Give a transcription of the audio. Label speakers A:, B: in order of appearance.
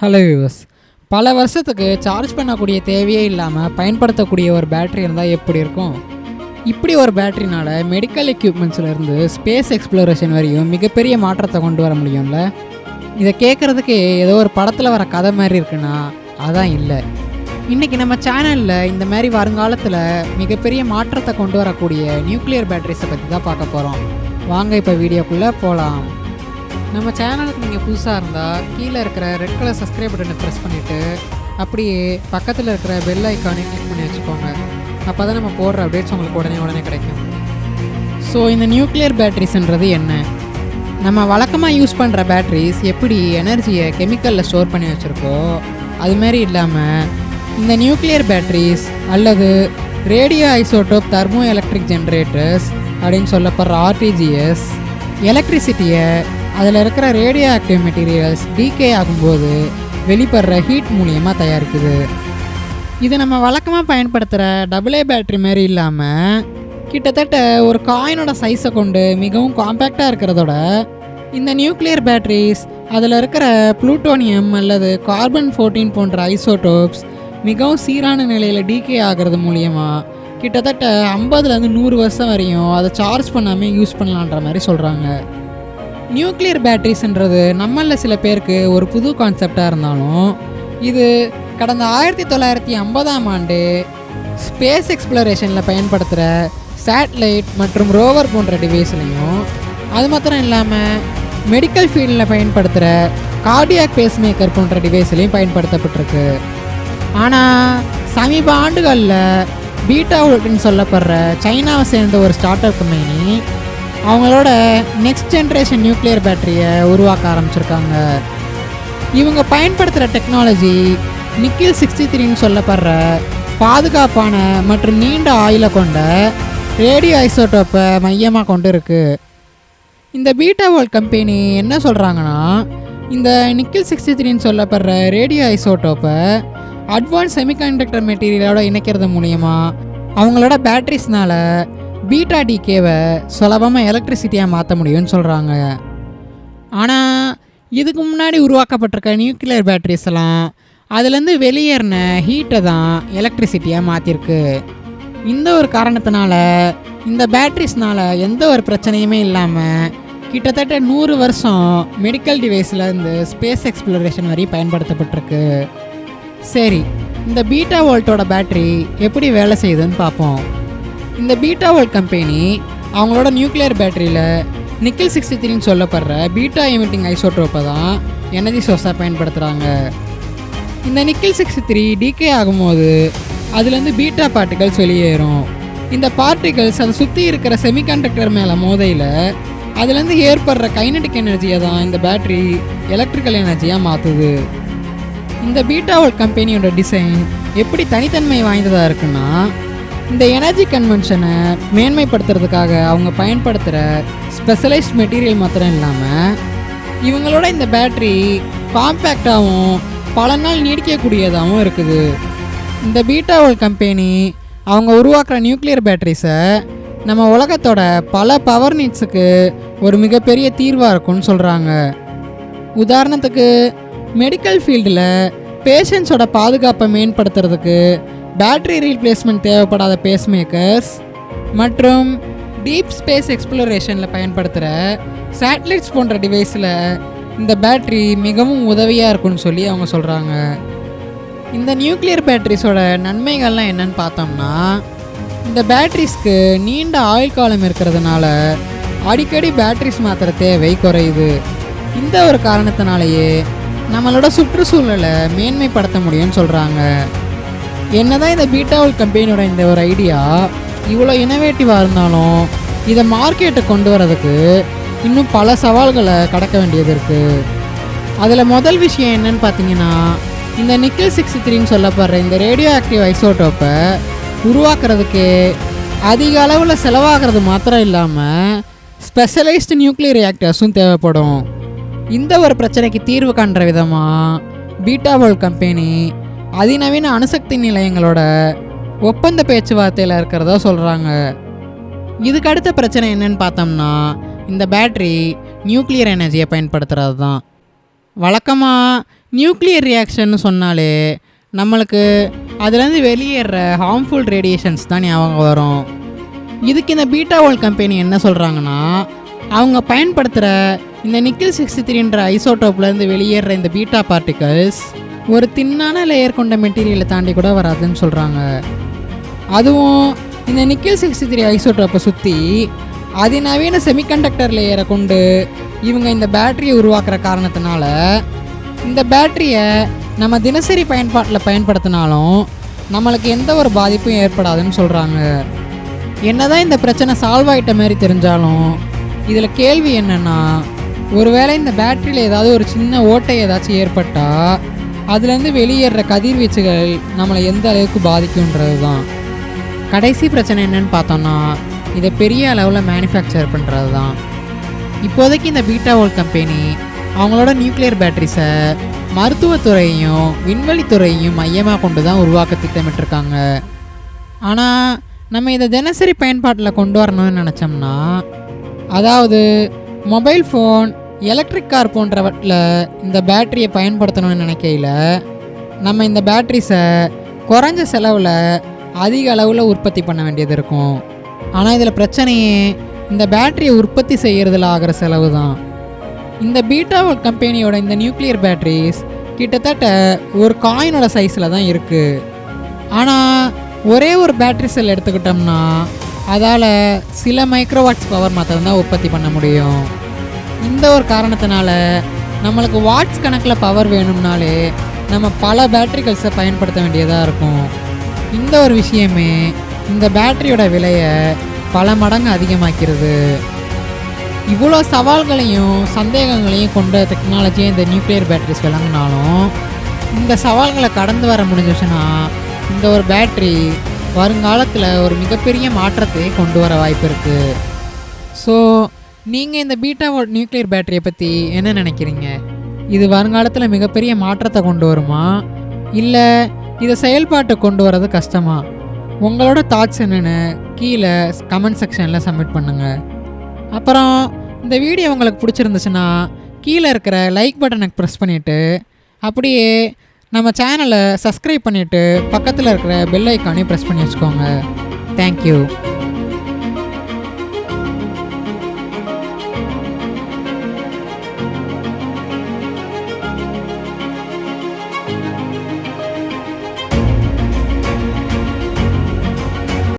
A: Hello viewers, பல வருஷத்துக்கு charge பண்ணக்கூடிய தேவையே இல்லாமல் பயன்படுத்தக்கூடிய ஒரு பேட்ரி இருந்தால் எப்படி இருக்கும்? இப்படி ஒரு பேட்டரினால் மெடிக்கல் எக்யூப்மெண்ட்ஸ்லேருந்து ஸ்பேஸ் எக்ஸ்ப்ளோரேஷன் வரையும் மிகப்பெரிய மாற்றத்தை கொண்டு வர முடியும்ல. இதை கேட்குறதுக்கு ஏதோ ஒரு படத்தில் வர கதை மாதிரி இருக்குன்னா அதான் இல்லை. இன்றைக்கி நம்ம சேனலில் இந்த மாதிரி வருங்காலத்தில் மிகப்பெரிய மாற்றத்தை கொண்டு வரக்கூடிய நியூக்ளியர் பேட்டரிஸை பற்றி தான் பார்க்க போகிறோம். வாங்க இப்போ வீடியோக்குள்ளே போகலாம். நம்ம சேனலுக்கு நீங்கள் புதுசாக இருந்தால் கீழே இருக்கிற ரெட் கலர் சப்ஸ்கிரைப் பட்டனை ப்ரெஸ் பண்ணிவிட்டு அப்படியே பக்கத்தில் இருக்கிற பெல் ஐக்கானே கிளிக் பண்ணி வச்சுக்கோங்க. அப்போ தான் நம்ம போடுற அப்டேட்ஸ் உங்களுக்கு உடனே கிடைக்கும். ஸோ இந்த நியூக்ளியர் பேட்டரிஸ்ன்றது என்ன? நம்ம வழக்கமாக யூஸ் பண்ணுற பேட்டரிஸ் எப்படி எனர்ஜியை கெமிக்கலில் ஸ்டோர் பண்ணி வச்சுருக்கோ அதுமாரி இல்லாமல் இந்த நியூக்ளியர் பேட்டரிஸ் அல்லது radio isotope thermo electric generators அப்படின்னு சொல்லப்படுற ஆர்டிஜிஎஸ் எலக்ட்ரிசிட்டியை அதில் இருக்கிற ரேடியோ ஆக்டிவ் மெட்டீரியல்ஸ் டீகே ஆகும்போது வெளிப்படுற ஹீட் மூலியமாக தயாரிக்குது. இது நம்ம வழக்கமாக பயன்படுத்துகிற AA பேட்ரி மாரி இல்லாமல் கிட்டத்தட்ட ஒரு காயினோட சைஸை கொண்டு மிகவும் காம்பேக்டாக இருக்கிறதோட இந்த நியூக்ளியர் பேட்டரிஸ் அதில் இருக்கிற புளூட்டோனியம் அல்லது கார்பன் 14 போன்ற ஐசோடோப்ஸ் மிகவும் சீரான நிலையில் டீகே ஆகிறது மூலியமாக கிட்டத்தட்ட 50லேருந்து 100 வருஷம் வரையும் அதை சார்ஜ் பண்ணாமல் யூஸ் பண்ணலான்ற மாதிரி சொல்கிறாங்க. நியூக்ளியர் பேட்டரிஸ்ன்றது நம்மளில் சில பேருக்கு ஒரு புது கான்செப்டாக இருந்தாலும் இது கடந்த 1950ஆம் ஆண்டு ஸ்பேஸ் எக்ஸ்ப்ளோரேஷனில் பயன்படுத்துகிற சேட்டலைட் மற்றும் ரோவர் போன்ற டிவைஸ்லையும் அது மாத்திரம் இல்லாமல் மெடிக்கல் ஃபீல்டில் பயன்படுத்துகிற கார்டியாக் பேஸ்மேக்கர் போன்ற டிவைஸ்லையும் பயன்படுத்தப்பட்டிருக்கு. ஆனால் சமீப ஆண்டுகளில் பீட்டா வோல்ட்னு சொல்லப்படுற சைனாவை சேர்ந்த ஒரு ஸ்டார்ட் அப் கம்பெனி அவங்களோட நெக்ஸ்ட் ஜென்ரேஷன் நியூக்ளியர் பேட்டரியை உருவாக்க ஆரம்பிச்சிருக்காங்க. இவங்க பயன்படுத்துகிற டெக்னாலஜி நிக்கில் 63ன்னு சொல்லப்படுற பாதுகாப்பான மற்றும் நீண்ட ஆயுளை கொண்ட ரேடியோ ஐசோடோப்பை மையமாக கொண்டு இருக்குது. இந்த பீட்டா வோல்ட் கம்பெனி என்ன சொல்கிறாங்கன்னா, இந்த நிக்கில் 63ன்னு சொல்லப்படுற ரேடியோ ஐசோடோப்பை அட்வான்ஸ் செமிகண்டக்டர் மெட்டீரியலோட இணைக்கிறது மூலயமா அவங்களோட பேட்டரிஸ்னால் பீட்டா டீகேவை சுலபமாக எலக்ட்ரிசிட்டியாக மாற்ற முடியும்னு சொல்கிறாங்க. ஆனால் இதுக்கு முன்னாடி உருவாக்கப்பட்டிருக்க நியூக்ளியர் பேட்டரிஸ் எல்லாம் அதுலேருந்து வெளியேறின ஹீட்டை தான் எலக்ட்ரிசிட்டியாக மாற்றிருக்கு. இந்த ஒரு காரணத்தினால இந்த பேட்டரிஸ்னால் எந்த ஒரு பிரச்சனையுமே இல்லாமல் கிட்டத்தட்ட 100 வருஷம் மெடிக்கல் டிவைஸ்லேருந்து ஸ்பேஸ் எக்ஸ்ப்ளோரேஷன் வரையும் பயன்படுத்தப்பட்டிருக்கு. சரி, இந்த பீட்டா வோல்ட்டோட பேட்டரி எப்படி வேலை செய்யுதுன்னு பார்ப்போம். இந்த பீட்டா வோல்ட் கம்பெனி அவங்களோட நியூக்ளியர் பேட்டரியில் நிக்கில் 63ன்னு சொல்லப்படுற பீட்டா எமிட்டிங் ஐசோட்ரோப்பை தான் எனர்ஜி சோர்ஸாக பயன்படுத்துகிறாங்க. இந்த நிக்கில் 63 டீகே ஆகும்போது அதுலேருந்து பீட்டா பார்ட்டிகல்ஸ் வெளியேறும். இந்த பார்ட்டிகல்ஸ் அதை சுற்றி இருக்கிற செமிகண்டக்டர் மேலே மோதையில் அதுலேருந்து ஏற்படுற கைனடிக் எனர்ஜியை தான் இந்த பேட்டரி எலக்ட்ரிக்கல் எனர்ஜியாக மாற்றுது. இந்த பீட்டா வோல்ட் கம்பெனியோட டிசைன் எப்படி தனித்தன்மை வாய்ந்ததாக இருக்குன்னா, இந்த எனர்ஜி கன்வென்ஷனை மேன்மைப்படுத்துறதுக்காக அவங்க பயன்படுத்துகிற ஸ்பெஷலைஸ்ட் மெட்டீரியல் மாத்திரம் இல்லாமல் இவங்களோட இந்த பேட்டரி காம்பேக்டாகவும் பல நாள் நீடிக்கக்கூடியதாகவும் இருக்குது. இந்த பீட்டா வோல்ட் கம்பெனி அவங்க உருவாக்குற நியூக்ளியர் பேட்டரிஸை நம்ம உலகத்தோட பல பவர் நீட்ஸுக்கு ஒரு மிகப்பெரிய தீர்வாக இருக்கும்னு சொல்கிறாங்க. உதாரணத்துக்கு மெடிக்கல் ஃபீல்டில் பேஷண்ட்ஸோட பாதுகாப்பை மேம்படுத்துறதுக்கு பேட்டரி ரீப்ளேஸ்மெண்ட் தேவைப்படாத பேஸ்மேக்கர்ஸ் மற்றும் டீப் ஸ்பேஸ் எக்ஸ்ப்ளோரேஷனில் பயன்படுத்துகிற சேட்டலைட்ஸ் போன்ற டிவைஸில் இந்த பேட்டரி மிகவும் உதவியாக இருக்குன்னு சொல்லி அவங்க சொல்கிறாங்க. இந்த நியூக்ளியர் பேட்டரிஸோட நன்மைகள்லாம் என்னன்னு பார்த்தோம்னா, இந்த பேட்டரிஸ்க்கு நீண்ட ஆயுள் காலம் இருக்கிறதுனால அடிக்கடி பேட்டரிஸ் மாத்திர தேவை குறையுது. இந்த ஒரு காரணத்தினாலேயே நம்மளோட சுற்றுச்சூழலை மேன்மைப்படுத்த முடியும்னு சொல்கிறாங்க. என்னதான் இந்த பீட்டா வோல்ட் கம்பெனியோட இந்த ஒரு ஐடியா இவ்வளோ இனோவேட்டிவாக இருந்தாலும் இதை மார்க்கெட்டை கொண்டு வரதுக்கு இன்னும் பல சவால்களை கடக்க வேண்டியது இருக்குது. அதில் முதல் விஷயம் என்னன்னு பார்த்தீங்கன்னா, இந்த நிக்கில் 63ன்னு சொல்லப்படுற இந்த ரேடியோ ஆக்டிவ் ஐசோடோப்பை உருவாக்குறதுக்கு அதிக அளவில் செலவாகிறது மாத்திரம் இல்லாமல் ஸ்பெஷலைஸ்டு நியூக்ளியர் ரியாக்டர்ஸும் தேவைப்படும். இந்த ஒரு பிரச்சனைக்கு தீர்வு காண்ற விதமாக பீட்டா வோல்ட் கம்பெனி அதிநவீன அணுசக்தி நிலையங்களோட ஒப்பந்த பேச்சுவார்த்தையில் இருக்கிறதா சொல்கிறாங்க. இதுக்கு அடுத்த பிரச்சனை என்னன்னு பார்த்தோம்னா, இந்த பேட்டரி நியூக்ளியர் எனர்ஜியை பயன்படுத்துகிறது தான். வழக்கமாக நியூக்ளியர் ரியாக்ஷன் சொன்னாலே நம்மளுக்கு அதுலேருந்து வெளியேற ஹார்ம்ஃபுல் ரேடியேஷன்ஸ் தான் ஞாபகம் வரும். இதுக்கு இந்த பீட்டா வேர்ல்ட் கம்பெனி என்ன சொல்கிறாங்கன்னா, அவங்க பயன்படுத்துகிற இந்த நிக்கில் 63ன்ற ஐசோட்டோப்லேருந்து வெளியேற இந்த பீட்டா பார்ட்டிகல்ஸ் ஒரு தின்னான லேயர் கொண்ட மெட்டீரியலை தாண்டி கூட வராதுன்னு சொல்கிறாங்க. அதுவும் இந்த நிக்கில் 63 ஐசோட்டோப்பை சுற்றி அதிநவீன செமிகண்டக்டர் லேயரை கொண்டு இவங்க இந்த பேட்டரியை உருவாக்குற காரணத்தினால இந்த பேட்டரியை நம்ம தினசரி பயன்பாட்டில் பயன்படுத்தினாலும் நம்மளுக்கு எந்த ஒரு பாதிப்பும் ஏற்படாதுன்னு சொல்கிறாங்க. என்னதான் இந்த பிரச்சனை சால்வ் ஆகிட்ட மாதிரி தெரிஞ்சாலும் இதில் கேள்வி என்னென்னா, ஒருவேளை இந்த பேட்டரியில் ஏதாவது ஒரு சின்ன ஓட்டை ஏதாச்சும் ஏற்பட்டால் அதுலேருந்து வெளியேற கதிர்வீச்சுகள் நம்மளை எந்த அளவுக்கு பாதிக்குன்றது தான். கடைசி பிரச்சனை என்னன்னு பார்த்தோன்னா, இதை பெரிய அளவில் மேனுஃபேக்சர் பண்ணுறது தான். இப்போதைக்கு இந்த பீட்டா வேர்ல்ட் கம்பெனி அவங்களோட நியூக்ளியர் பேட்டரிஸை மருத்துவத்துறையையும் விண்வெளித்துறையையும் மையமாக கொண்டு தான் உருவாக்க திட்டமிட்டிருக்காங்க. ஆனால் நம்ம இதை தினசரி பயன்பாட்டில் கொண்டு வரணும்னு நினச்சோம்னா, அதாவது மொபைல் ஃபோன், எலக்ட்ரிக் கார் போன்றவற்றில் இந்த பேட்டரியை பயன்படுத்தணும்னு நினைக்கையில் நம்ம இந்த பேட்டரிஸை குறைஞ்ச செலவில் அதிக அளவில் உற்பத்தி பண்ண வேண்டியது இருக்கும். ஆனால் இதில் பிரச்சனையே இந்த பேட்டரியை உற்பத்தி செய்கிறதுல ஆகிற செலவு தான். இந்த பீட்டா வேர்ல்ட் கம்பெனியோட இந்த நியூக்ளியர் பேட்டரிஸ் கிட்டத்தட்ட ஒரு காயினோட சைஸில் தான் இருக்குது. ஆனால் ஒரே ஒரு பேட்டரி செல் எடுத்துக்கிட்டோம்னா அதால் சில மைக்ரோவாட்ஸ் பவர் மாத்திரம் தான் உற்பத்தி பண்ண முடியும். இந்த ஒரு காரணத்தினால நம்மளுக்கு வாட்ஸ் கணக்கில் பவர் வேணும்னாலே நம்ம பல பேட்டரிகள்ஸை பயன்படுத்த வேண்டியதாக இருக்கும். இந்த ஒரு விஷயமே இந்த பேட்டரியோட விலையை பல மடங்கு அதிகமாக்கிறது. இவ்வளோ சவால்களையும் சந்தேகங்களையும் கொண்ட டெக்னாலஜியை இந்த நியூக்ளியர் பேட்டரிஸ் விளங்கினாலும் இந்த சவால்களை கடந்து வர முடிஞ்சிச்சுன்னா இந்த ஒரு பேட்டரி வருங்காலத்தில் ஒரு மிகப்பெரிய மாற்றத்தை கொண்டு வர வாய்ப்பு இருக்குது. ஸோ நீங்கள் இந்த பீட்டா வேர்ல்ட் நியூக்ளியர் பேட்டரியை பற்றி என்ன நினைக்கிறீங்க? இது வருங்காலத்தில் மிகப்பெரிய மாற்றத்தை கொண்டு வருமா, இல்லை இதை செயல்பாட்டை கொண்டு வரது கஷ்டமா? உங்களோட தாட்ஸ் என்னென்னு கீழே கமெண்ட் செக்ஷனில் சப்மிட் பண்ணுங்கள். அப்புறம் இந்த வீடியோ உங்களுக்கு பிடிச்சிருந்துச்சுன்னா கீழே இருக்கிற லைக் பட்டனை ப்ரெஸ் பண்ணிவிட்டு அப்படியே நம்ம சேனலை சப்ஸ்கிரைப் பண்ணிவிட்டு பக்கத்தில் இருக்கிற பெல் ஐக்கானையும் ப்ரெஸ் பண்ணி வச்சுக்கோங்க. தேங்க்யூ.